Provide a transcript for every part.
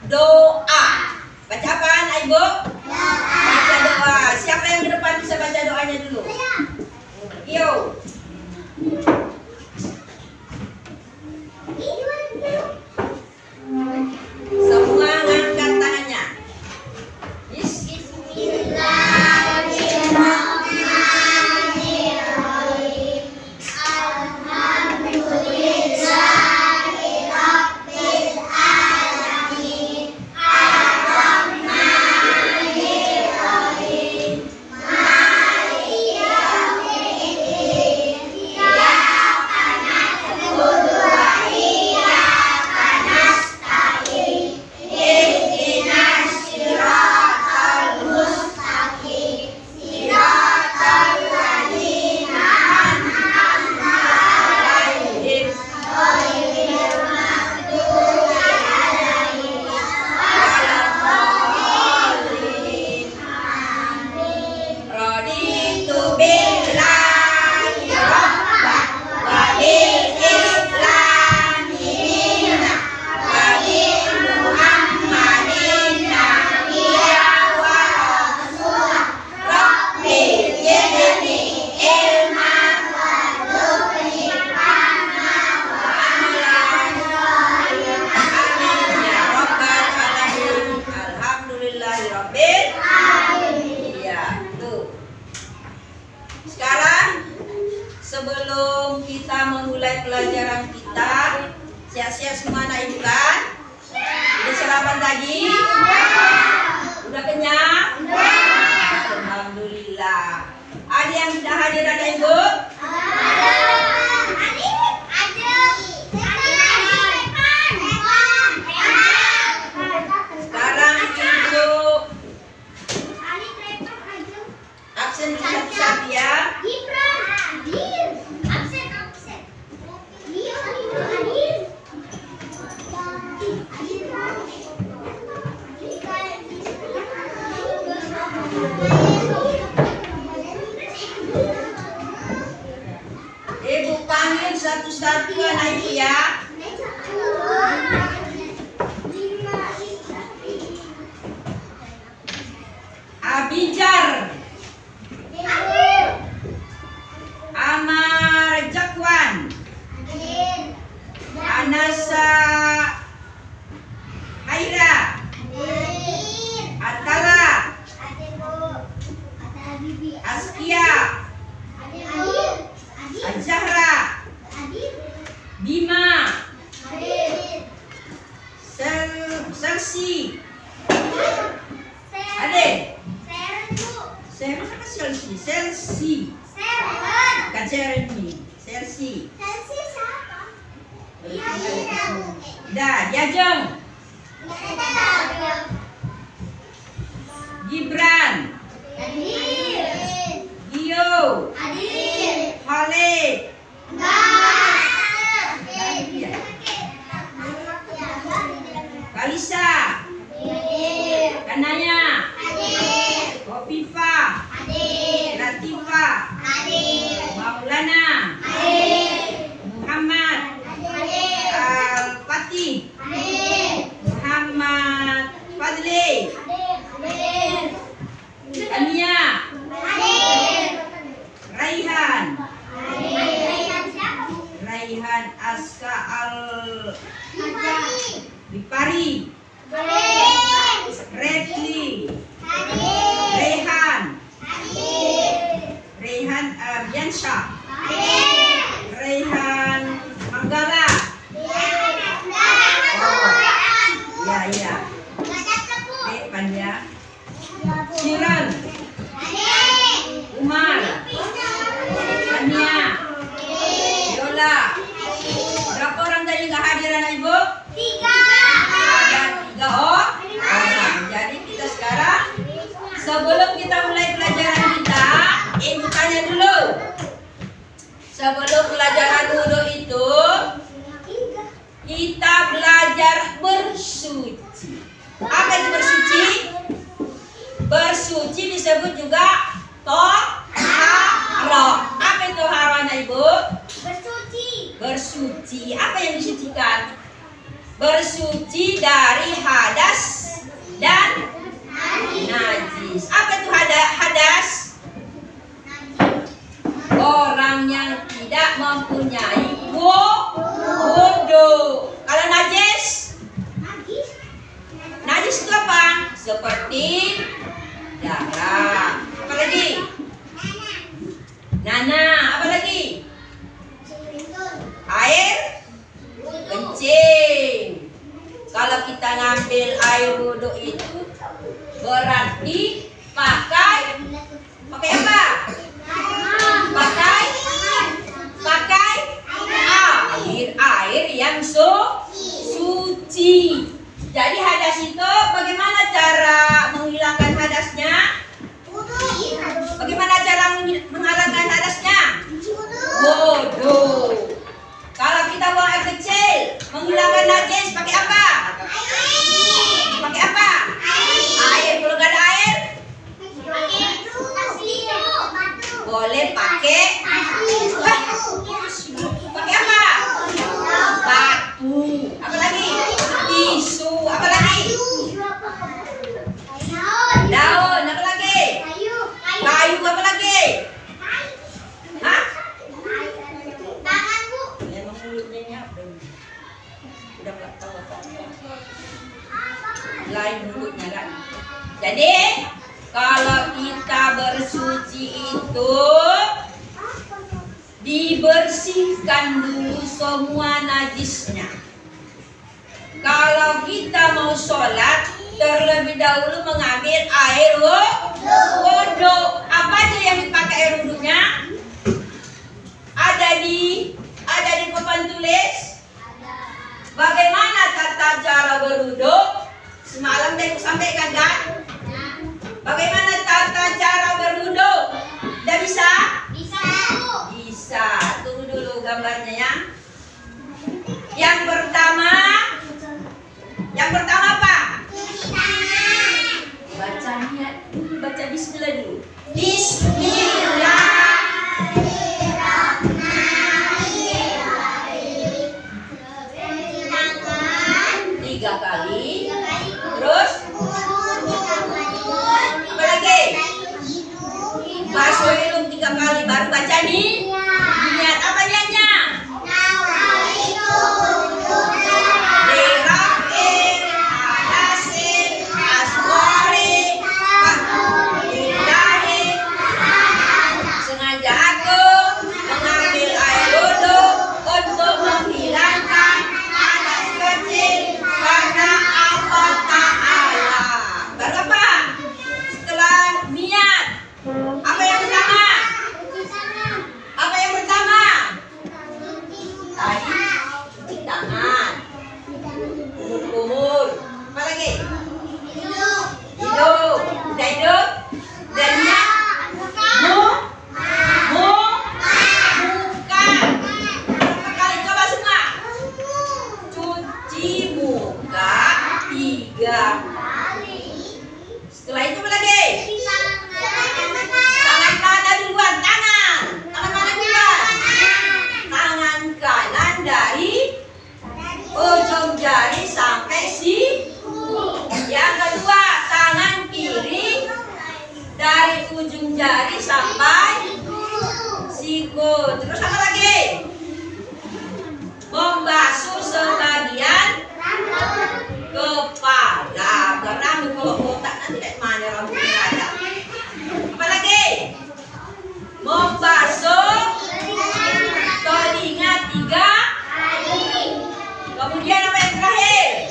doa. Baca apaan, Ibu? Baca doa. Siapa yang di depan bisa baca doanya dulu? Yuk. Semua ngangkat tangannya. Bismillahirrahmanirrahim. Alhamdulillahirabbil alamin. Arrahmanirrahim. Maliki yaumiddin. Iyyaka na'budu wa iyyaka nasta'in. Ihdinas siratal mustaqim. Siratal ladzina an'amta 'alaihim ghairil maghdubi 'alaihim waladdallin. Amin. Raditu billahi rabban wa bil islami dinan wa bi Muhammadin nabiyyan wa rasulan. Rabbi zidni ilman warzuqni fahman wa amalan shalihan. Amin ya rabbal alamin. Alhamdulillahirabbil alamin. Iya, tuh. Sekarang sebelum kita memulai pelajaran kita, siap-siap semua anak ibu kan? Udah sarapan tadi? Udah kenyang? Alhamdulillah. Ada yang sudah hadir anak ibu? Sekarang ibu absen satu-satu ya. Ibu panggil satu-satu anak ibu ya. Abijar, Amar Jakwan, Anasa Haira, Atala, Askia, Azahra, Bima, Selsi, Ade, Selsi, bukan Sereni, Selsi. Dah, Diajeng, Gibran, Gio, Khalid, Kalisa, Kanaya, Kofifa, Latifa, Maulana, Muhammad, Al-Fatih, Muhammad Fadli, Tania, Raihan, Raihan Aska Al-Bipari, Redli, Rehan Ardiansyah, Rehan Manggala. Ya. Depan ya. Siran, Umar, Tania, Yola. Berapa orang tadi nggak hadir anak ibu? 3. Ada 3 oh. Jadi kita sekarang sebelum kita mulai pelajaran kita, ibu tanya dulu. Sebelum pelajaran wudhu itu, kita belajar bersuci. Apa itu bersuci? Bersuci di suci dari hadas dan najis. Apa itu hadas? Orang yang tidak mempunyai wudu. Kalau najis? Najis itu apa? Seperti darah. Apa lagi? Nanah. Apa lagi? Air kencing. Kalau kita ngambil air wudhu itu berarti pakai apa? Pakai air yang suci. Jadi hadas itu bagaimana cara menghilangkan hadasnya? Bagaimana cara menghilangkan hadasnya? Wudu. Kalau kita buang air kecil, menghilangkan najis pakai apa? Pakai apa? Air. Kalau nggak ada air, boleh pakai apa? Batu. Apa lagi? Tisu. Apa lagi? Daun. Apa lagi? Kayu. Apa lagi? Hah? Memang mulutnya nyapa. Udah nggak tahu apa-apa. Lain mulutnya kan. Jadi kalau kita bersuci itu dibersihkan dulu semua najisnya. Kalau kita mau sholat, terlebih dahulu mengambil air wudu. Apa aja yang dipakai air wudunya? Ada di papan tulis. Bagaimana tata cara berwudu? Semalam saya sampaikan kan? Bagaimana tata cara berwudu? Udah bisa? Bisa. Tunggu dulu gambarnya ya. Yang pertama apa? Baca niat dulu, baca bismillah dulu. Bismillahirrahmanirrahim. 3 kali. Terus? Apa lagi? Basuh hidung 3 kali baru baca nih. Niat apa niatnya? Dirafin, hadasin, aswari, billahi. Sengaja aku mengambil air wudu untuk menghilangkan hadas kecil karena Allah Ta'ala. Baru apa? Setelah niat, apa yang pertama? Apa yang pertama? Tadi cuci tangan, kumur. Apa lagi? Hidup. Udah hidup? Udah niat? Muka. Berapa kali coba semua? Cuci muka 3 kali. Setelah itu apa lagi? Tangan mana duluan? Tangan mana duluan? Tangan kanan dari ujung jari sampai siku. Yang kedua, tangan kiri dari ujung jari sampai siku. Terus apa lagi? Membasuh sebagian kepala. Berambut kalau botak nanti dari mana rambutnya ada? Apa lagi? Membasuh telinga 3 kali. Kemudian apa yang terakhir?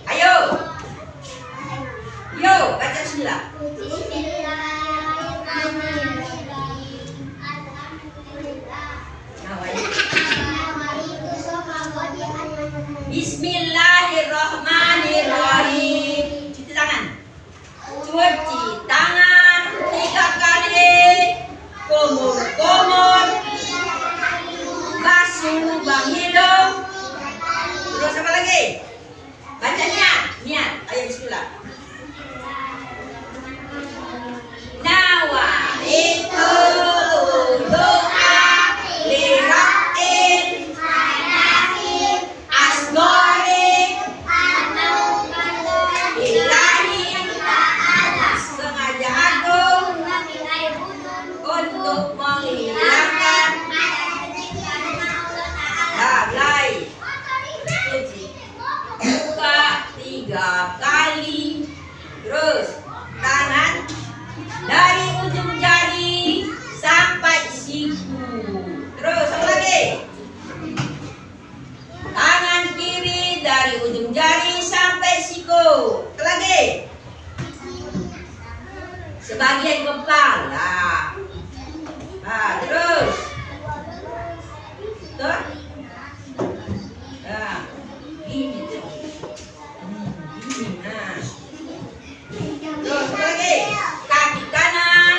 Ayo. Yo, baca bismillah. Bismillahirrahmanirrahim. Cuci tangan. Cuci tangan 3 kali. Kumur-kumur. Basuh bang hidung. Terus apa lagi? Baca niat. Niat. Ayo bismillah. Nawaitu doa liratin asgori ilahi sengaja aku untuk menghilangkan lalai. Buka 3 kali. Terus tangan dari ujung jari sampai siku. Terus apa lagi? Tangan kiri dari ujung jari sampai siku. Apa lagi? Sebagian kepala. Nah, terus. Tuh. Nah, ini tuh. Ini. Nah. Terus apa lagi? Kaki kanan,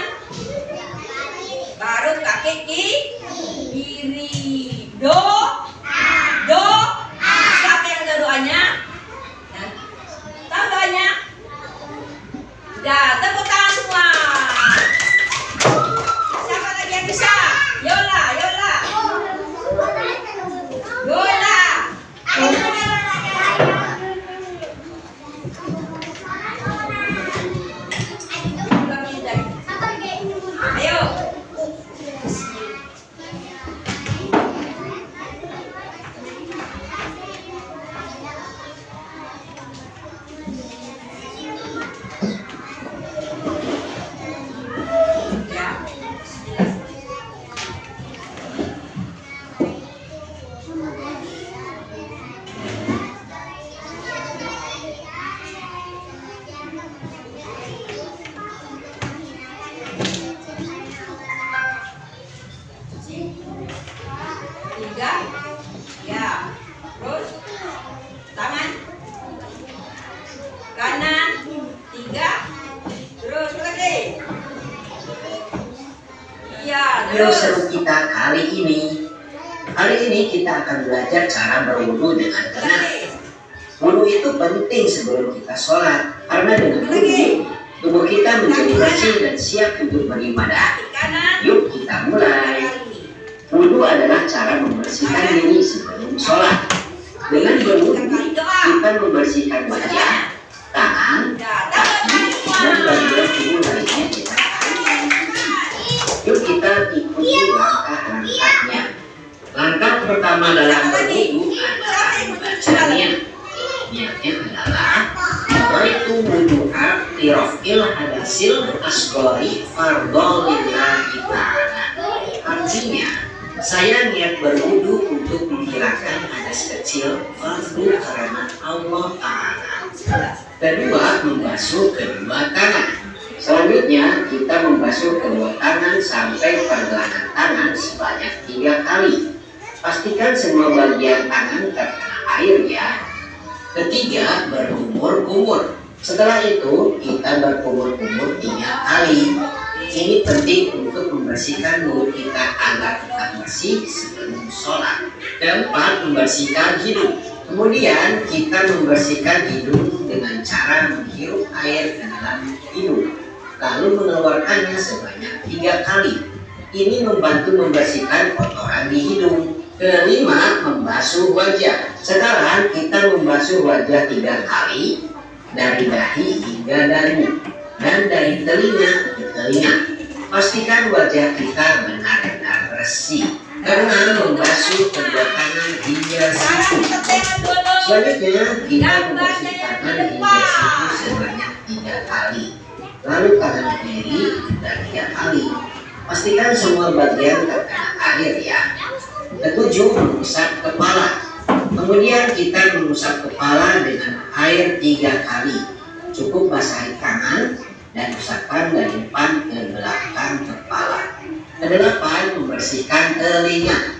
baru kaki kiri. Do, do. Siapa yang ada doanya? Tahu doanya? Udah, tepuk tangan semua. Siapa lagi yang bisa? Yola, Yola, Yola. Ayo. Tiga, ya, terus tangan kanan 3, terus lagi, iya, Video terus. seru kita kali ini kita akan belajar cara berwudu dengan benar. Wudu itu penting sebelum kita sholat karena dengan wudu tubuh kita menjadi bersih dan siap untuk beribadah. Kanan, Yuk kita mulai. Wudu adalah cara membersihkan diri sebelum sholat. Dengan berwudu kita membersihkan wajah, tangan, kaki, dan bagian tubuh lainnya kita. Yuk kita ikuti langkah-langkahnya. Langkah pertama dalam berwudu adalah membaca niat. Niatnya adalah nawaitu wudu'a tirafil hadasil asghari fardhu lillahi ta'ala. Artinya, saya niat berwudu untuk menghilangkan hadas kecil fardu karena Allah Ta'ala. Kedua, membasuh kedua tangan. Selanjutnya, kita membasuh kedua tangan sampai pergelangan tangan sebanyak 3 kali. Pastikan semua bagian tangan terkena air ya. Ketiga, berkumur-kumur. Setelah itu, kita berkumur-kumur 3 kali. Ini penting untuk membersihkan mulut kita agar tetap bersih sebelum sholat. Keempat, membersihkan hidung. Kemudian kita membersihkan hidung dengan cara menghirup air ke dalam hidung, lalu mengeluarkannya sebanyak 3 kali. Ini membantu membersihkan kotoran di hidung. Kelima, membasuh wajah. Sekarang kita membasuh wajah 3 kali dari dahi hingga dagu dan dari telinga ke telinga. Pastikan wajah kita benar-benar bersih karena membasuh kedua tangan hingga siku. Selanjutnya kita membasuh tangan hingga siku sebanyak 3 kali, lalu tangan kiri juga 3 kali. Pastikan semua bagian terkena air ya. Ketujuh, mengusap kepala. Kemudian kita mengusap kepala dengan air 3 kali. Cukup basahi tangan dan usapkan dari depan ke belakang kepala. Kedelapan, membersihkan telinga.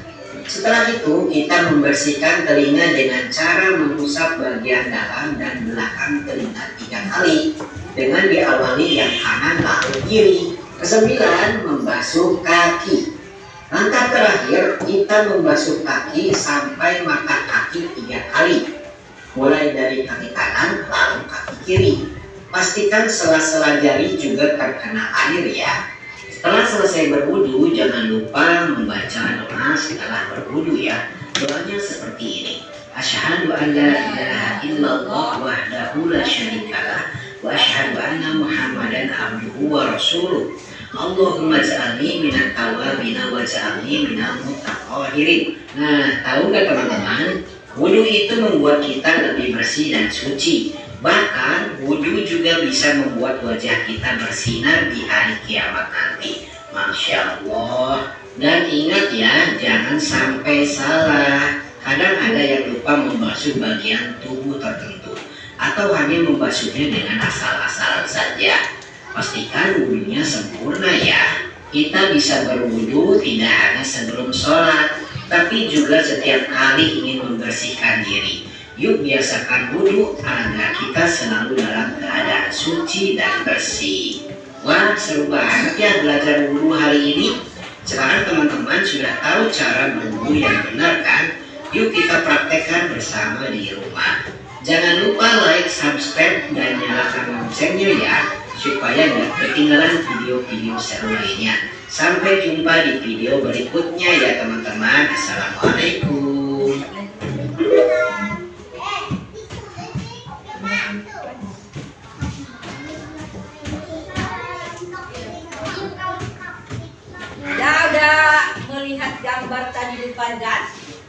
Setelah itu, kita membersihkan telinga dengan cara mengusap bagian dalam dan belakang telinga 3 kali dengan diawali yang kanan lalu kiri. Kesembilan, membasuh kaki. Langkah terakhir, kita membasuh kaki sampai mata kaki 3 kali. Mulai dari kaki kanan lalu kaki kiri. Pastikan sela-sela jari juga terkena air ya. Setelah selesai berwudu, jangan lupa membaca doa setelah berwudu ya. Doanya seperti ini. Asyhadu an la ilaha illallah wahdahu la syarikalah wa asyhadu anna Muhammadan abduhu wa rasuluh. Allahumma ja'alni minat tawabina wa ja'alni minal mutatahhirin. Nah, tahu nggak teman-teman? Wudu itu membuat kita lebih bersih dan suci. Bahkan wudu juga bisa membuat wajah kita bersinar di hari kiamat nanti. Masya Allah. Dan ingat ya, jangan sampai salah. Kadang ada yang lupa membasuh bagian tubuh tertentu atau hanya membasuhnya dengan asal-asalan saja. Pastikan wudunya sempurna ya. Kita bisa berwudu tidak hanya sebelum sholat, tapi juga setiap kali ingin membersihkan diri. Yuk biasakan wudu agar kita selalu dalam keadaan suci dan bersih. Wah, seru banget ya belajar wudu hari ini. Sekarang teman-teman sudah tahu cara berwudu yang benar kan? Yuk kita praktekkan bersama di rumah. Jangan lupa like, subscribe, dan nyalakan loncengnya ya, supaya nggak ketinggalan video-video seru lainnya. Sampai jumpa di video berikutnya ya teman-teman. Assalamualaikum. Udah melihat gambar tadi depan kan?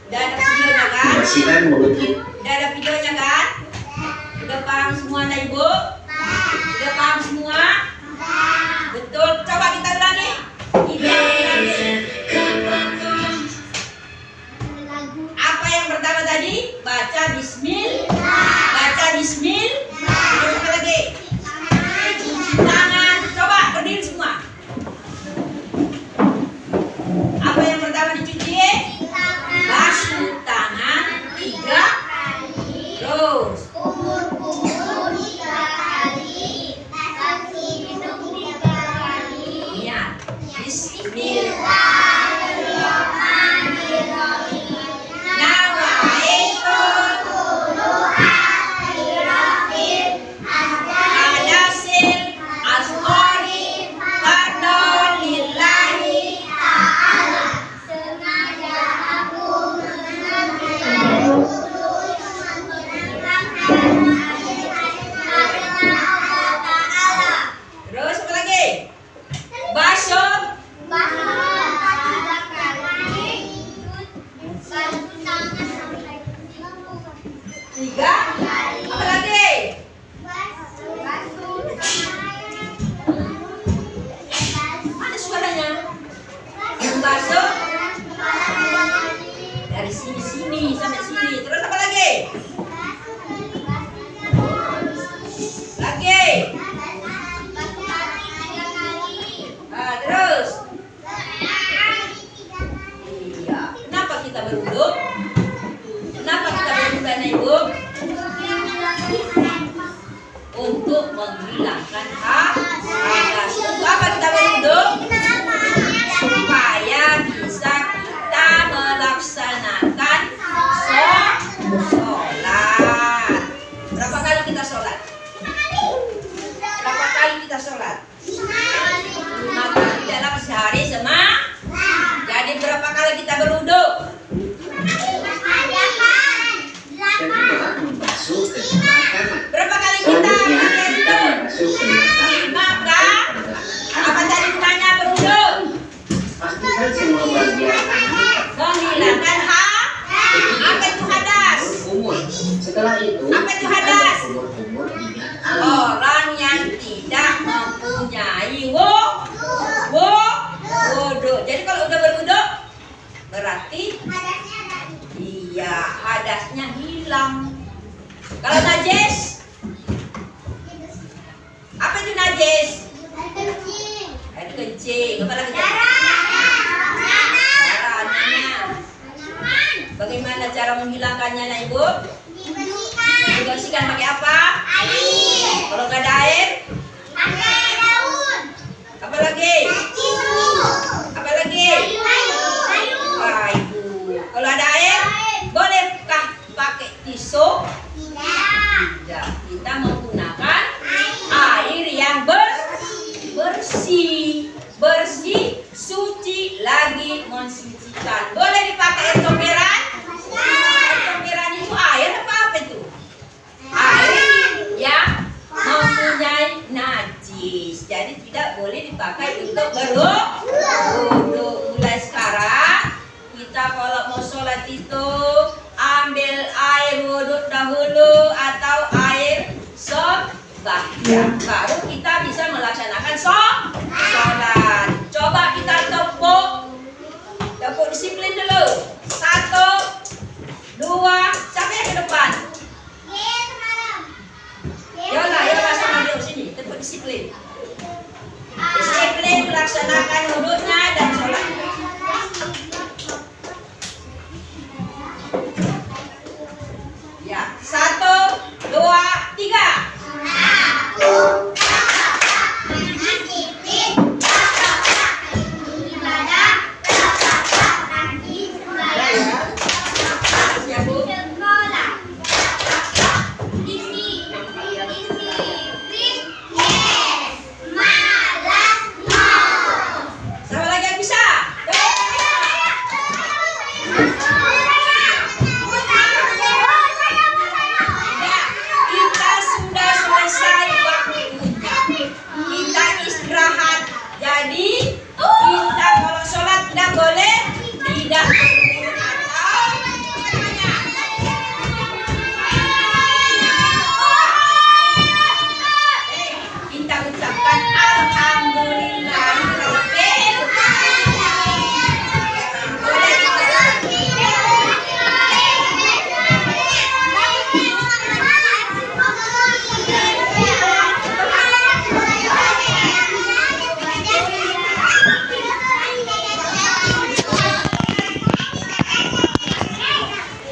Udah ada videonya kan? Bersihkan mulut kita. Udah ada videonya kan? Udah paham semua nah ibu? Udah paham semua? Betul. Coba kita ulangi. Apa yang pertama tadi? Baca bismil. Baca bismil. Terus apa lagi? Cuci tangan. Coba berdiri semua. Apa yang pertama dicuci? Basuh tangan 3. Terus niat. Bismillah. Terus apa lagi? Basuh. Tiga. Apa lagi? Mana suaranya? Basuh. Dari sini sampai sini. Terus apa lagi? Lagi. Nah, terus. Iya. Kenapa kita berwudu? Kenapa kita berwudu, Anak Ibu? Untuk menghilangkan hadas. Untuk apa kita berwudu? Supaya bisa kita melaksanakan sholat. Berapa kali kita sholat? Berapa kali kita sholat? 5 kali dalam sehari sama. Jadi berapa kali kita berwudu? Dan kita membasuh ke belakang. Berapa kali kita Selanjutnya kita berwudu? membasuh ke belakang. 5 kan? Apa tadi gunanya berwudu? Pastikan semua bagian Menghilangkan apa itu hadas? kumur. Setelah itu Apa itu kita hadas? berkumur-kumur 3 kali. Orang yang tidak mempunyai wudu. Jadi kalau udah berwudu berarti iya hadas. hadasnya hilang. Kalau najis, apa itu najis? Air kencing. Apa lagi? Darahnya. Bagaimana cara menghilangkannya, Nak Ibu? Dibersihkan pakai apa? Kalau nggak ada air, apa lagi? Apa lagi? Kayu. Kalau ada air, bolehkah pakai tisu? Tidak. Kita menggunakan air yang bersih, suci lagi mensucikan. Boleh dipakai air comberan? Air comberan itu air apa itu? Air yang mempunyai najis. Jadi tidak boleh dipakai untuk berwudu. Mulai sekarang kita kalau mau sholat itu ambil air wudhu dahulu atau air sembahyang, baru kita bisa melaksanakan sholat. Coba kita tepuk disiplin dulu. 1, 2,